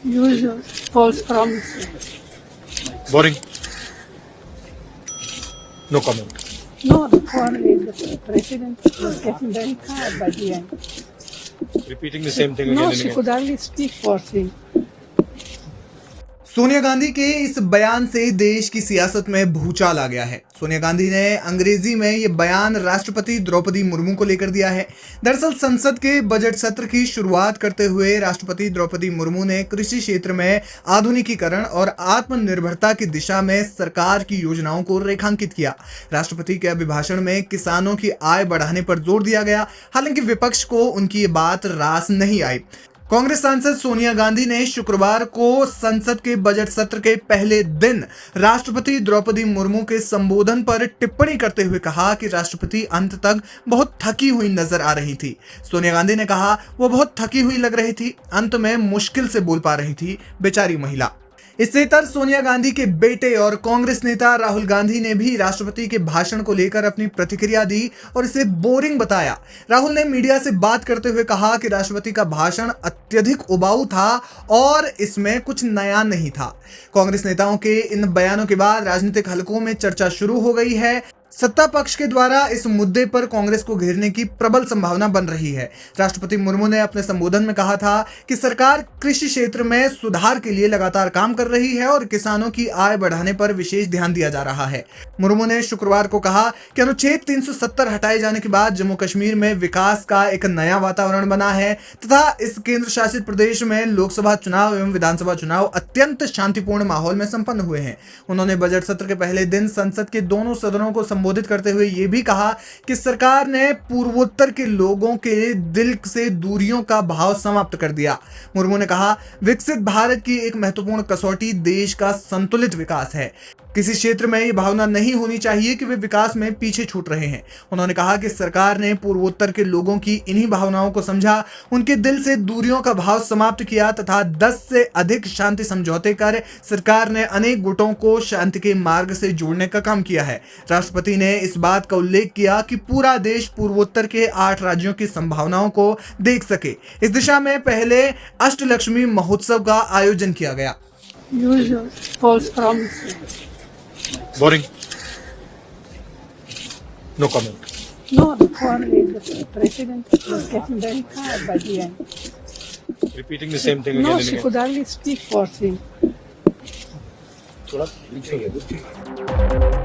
Usual false promises. Boring. No comment. No, only the president was getting very tired by the end. Repeating the same thing again No, and she again. could hardly speak for him. Sonia Gandhi के इस बयान से देश की सियासत में भूचाल आ गया है। सोनिया गांधी ने अंग्रेजी में ये बयान राष्ट्रपति द्रौपदी मुर्मू को लेकर दिया है। दरअसल संसद के बजट सत्र की शुरुआत करते हुए राष्ट्रपति द्रौपदी मुर्मू ने कृषि क्षेत्र में आधुनिकीकरण और आत्मनिर्भरता की दिशा में सरकार की योजनाओं को रेखांकित किया। राष्ट्रपति के अभिभाषण में किसानों की आय बढ़ाने पर जोर दिया गया। हालांकि विपक्ष को उनकी ये बात रास नहीं आई। कांग्रेस सांसद सोनिया गांधी ने शुक्रवार को संसद के बजट सत्र के पहले दिन राष्ट्रपति द्रौपदी मुर्मू के संबोधन पर टिप्पणी करते हुए कहा कि राष्ट्रपति अंत तक बहुत थकी हुई नजर आ रही थी। सोनिया गांधी ने कहा वो बहुत थकी हुई लग रही थी, अंत में मुश्किल से बोल पा रही थी, बेचारी महिला। इससे इतर सोनिया गांधी के बेटे और कांग्रेस नेता राहुल गांधी ने भी राष्ट्रपति के भाषण को लेकर अपनी प्रतिक्रिया दी और इसे बोरिंग बताया। राहुल ने मीडिया से बात करते हुए कहा कि राष्ट्रपति का भाषण अत्यधिक उबाऊ था और इसमें कुछ नया नहीं था। कांग्रेस नेताओं के इन बयानों के बाद राजनीतिक हलकों में चर्चा शुरू हो गई है। सत्ता पक्ष के द्वारा इस मुद्दे पर कांग्रेस को घेरने की प्रबल संभावना बन रही है। राष्ट्रपति मुर्मू ने अपने संबोधन में कहा था कि सरकार कृषि क्षेत्र में सुधार के लिए लगातार काम कर रही है और किसानों की आय बढ़ाने पर विशेष ध्यान दिया जा रहा है। मुर्मू ने शुक्रवार को कहा कि अनुच्छेद 370 हटाए जाने के बाद जम्मू कश्मीर में विकास का एक नया वातावरण बना है तथा इस केंद्र शासित प्रदेश में लोकसभा चुनाव एवं विधानसभा चुनाव अत्यंत शांतिपूर्ण माहौल में संपन्न हुए हैं। उन्होंने बजट सत्र के पहले दिन संसद के दोनों सदनों को संबोधित करते हुए यह भी कहा कि सरकार ने पूर्वोत्तर के लोगों के दिल से दूरियों का भाव समाप्त कर दिया। मुर्मू ने कहा, विकसित भारत की एक महत्वपूर्ण कसौटी देश का संतुलित विकास है। किसी क्षेत्र में यह भावना नहीं होनी चाहिए कि वे विकास में पीछे छूट रहे हैं। उन्होंने कहा कि सरकार ने पूर्वोत्तर के लोगों की इन्हीं भावनाओं को समझा, उनके दिल से दूरियों का भाव समाप्त किया तथा 10 से अधिक शांति समझौते कर सरकार ने अनेक गुटों को शांति के मार्ग से जोड़ने का काम किया है। राष्ट्रपति ने इस बात का उल्लेख किया कि पूरा देश पूर्वोत्तर के 8 राज्यों की संभावनाओं को देख सके। इस दिशा में पहले अष्टलक्ष्मी महोत्सव का आयोजन किया गया। Usual false promises. Boring. No comment. No, only the president was getting very tired by the end. Repeating the same thing again No, and she again. could hardly speak for him. थोड़ा पीछे हो गया।